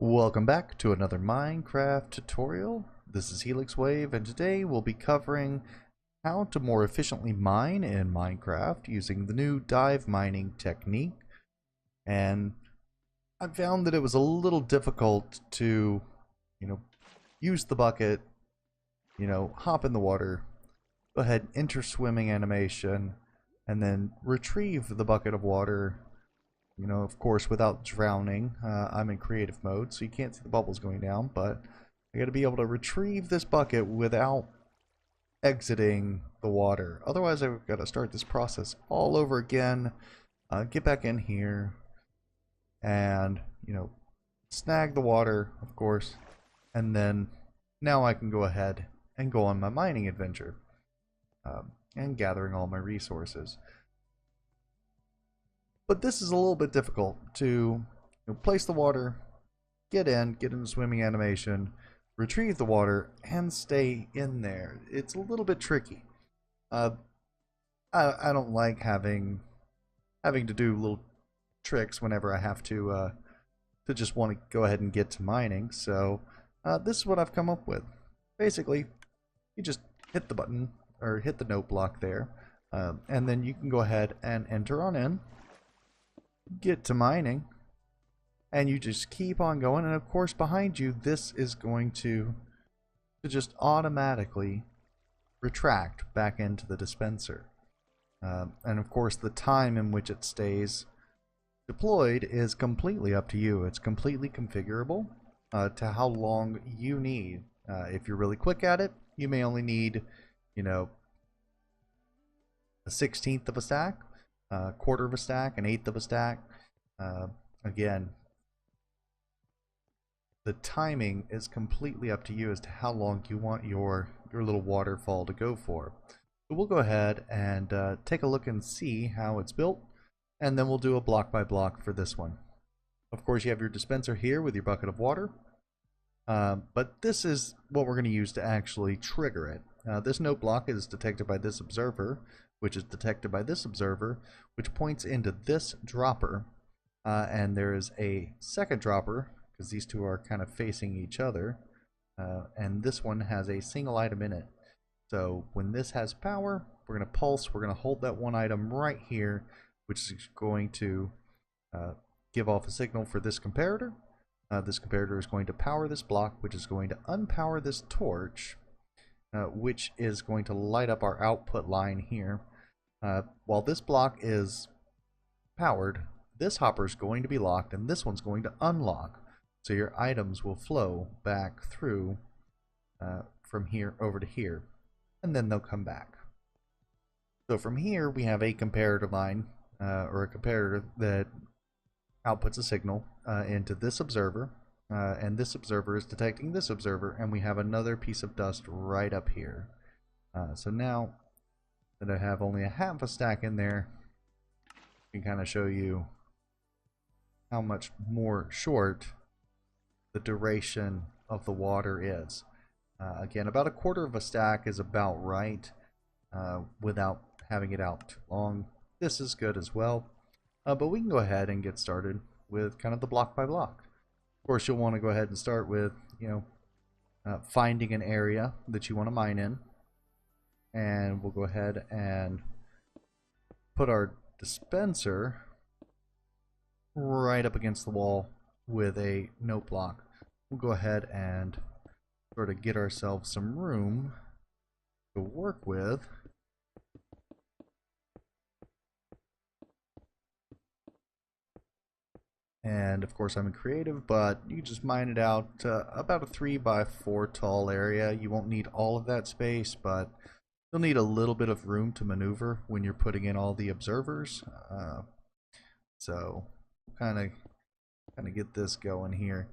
Welcome back to another Minecraft tutorial. This is HelixWave, and today we'll be covering how to more efficiently mine in Minecraft using the new dive mining technique. And I found that it was a little difficult to, use the bucket, hop in the water, go ahead, enter swimming animation, and then retrieve the bucket of water, of course, without drowning. I'm in creative mode, so you can't see the bubbles going down, but I got to be able to retrieve this bucket without exiting the water. Otherwise, I've got to start this process all over again, get back in here, and, snag the water, of course, and then now I can go ahead and go on my mining adventure, and gathering all my resources. But this is a little bit difficult to place the water, get into swimming animation, retrieve the water, and stay in there. It's a little bit tricky. I don't like having to do little tricks whenever I have to just want to go ahead and get to mining. So this is what I've come up with. Basically, you just hit the button or hit the note block there, and then you can go ahead and enter on in. Get to mining, and you just keep on going, and of course behind you this is going to just automatically retract back into the dispenser, and of course the time in which it stays deployed is completely up to you. It's completely configurable to how long you need. If you're really quick at it, you may only need a 1/16 of a stack, a quarter of a stack, an eighth of a stack. Again, the timing is completely up to you as to how long you want your little waterfall to go for. So we'll go ahead and take a look and see how it's built, and then we'll do a block by block for this one. Of course, you have your dispenser here with your bucket of water, but this is what we're going to use to actually trigger it. This note block is detected by this observer, which is detected by this observer, which points into this dropper, and there is a second dropper, because these two are kind of facing each other, and this one has a single item in it. So when this has power, we're going to pulse, we're going to hold that one item right here, which is going to give off a signal for this comparator. This comparator is going to power this block, which is going to unpower this torch, which is going to light up our output line here. While this block is powered, this hopper is going to be locked, and this one's going to unlock. So your items will flow back through from here over to here, and then they'll come back. So from here, we have a comparator line, or a comparator that outputs a signal into this observer, and this observer is detecting this observer, and we have another piece of dust right up here. So now that I have only a half a stack in there, I can kind of show you how much more short the duration of the water is. Again, about a quarter of a stack is about right, without having it out too long. This is good as well, but we can go ahead and get started with kind of the block by block. Of course, you'll want to go ahead and start with finding an area that you want to mine in, and we'll go ahead and put our dispenser right up against the wall with a note block. We'll go ahead and sort of get ourselves some room to work with. And of course I'm in creative, but you can just mine it out about a 3x4 tall area. You won't need all of that space, but you'll need a little bit of room to maneuver when you're putting in all the observers. So kind of get this going here.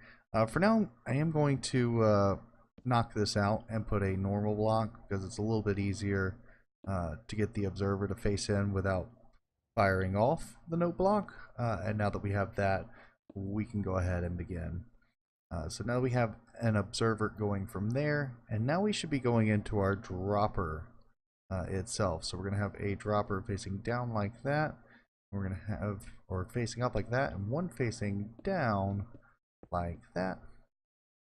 For now, I am going to knock this out and put a normal block, because it's a little bit easier to get the observer to face in without firing off the note block. And now that we have that, we can go ahead and begin. So now we have an observer going from there, and now we should be going into our dropper itself. So we're going to have a dropper facing down like that. We're going to have, or facing up like that, and one facing down like that,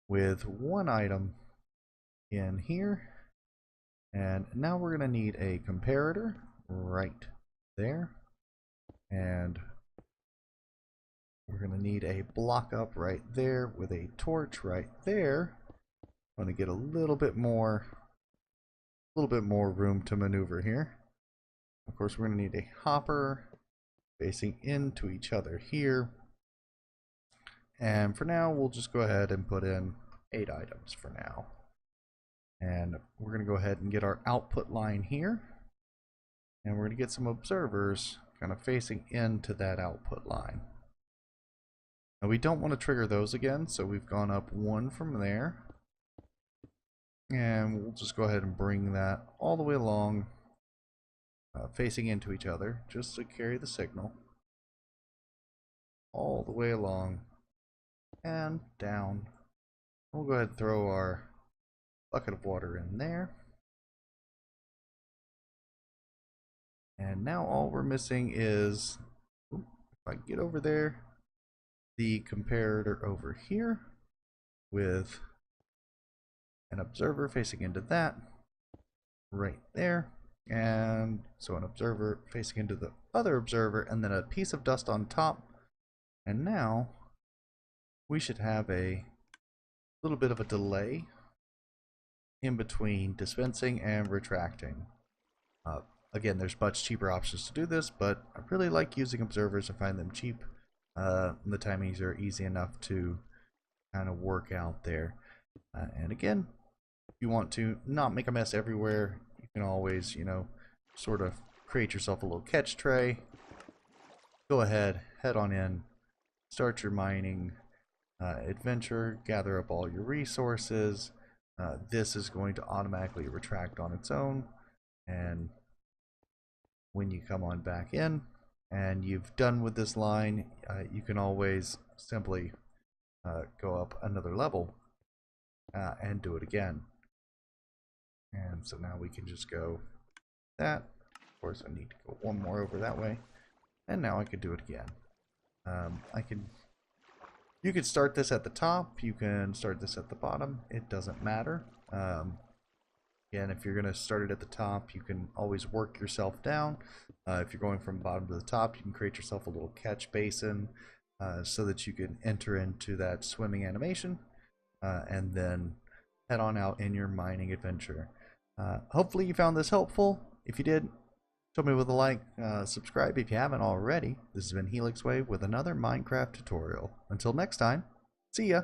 with one item in here. And now we're going to need a comparator right there. And we're going to need a block up right there with a torch right there. I'm going to get a little bit more room to maneuver here. Of course, we're going to need a hopper facing into each other here. And for now, we'll just go ahead and put in 8 items for now. And we're going to go ahead and get our output line here. And we're going to get some observers kind of facing into that output line. Now we don't want to trigger those again, so we've gone up 1 from there. And we'll just go ahead and bring that all the way along, facing into each other, just to carry the signal. All the way along and down. We'll go ahead and throw our bucket of water in there. And now all we're missing is, if I get over there, the comparator over here with an observer facing into that right there. And so an observer facing into the other observer, and then a piece of dust on top. And now we should have a little bit of a delay in between dispensing and retracting. Again, there's much cheaper options to do this, but I really like using observers. I find them cheap. The timings are easy enough to kind of work out there. And again, if you want to not make a mess everywhere, you can always, sort of create yourself a little catch tray. Go ahead, head on in, start your mining adventure, gather up all your resources. This is going to automatically retract on its own, and when you come on back in and you've done with this line, you can always simply go up another level and do it again. And so now we can just go that. Of course, I need to go 1 more over that way, and now I can do it again. You could start this at the top, you can start this at the bottom, it doesn't matter. Again, if you're going to start it at the top, you can always work yourself down. If you're going from bottom to the top, you can create yourself a little catch basin so that you can enter into that swimming animation and then head on out in your mining adventure. Hopefully you found this helpful. If you did, show me with a like, subscribe if you haven't already. This has been HelixWave with another Minecraft tutorial. Until next time, see ya!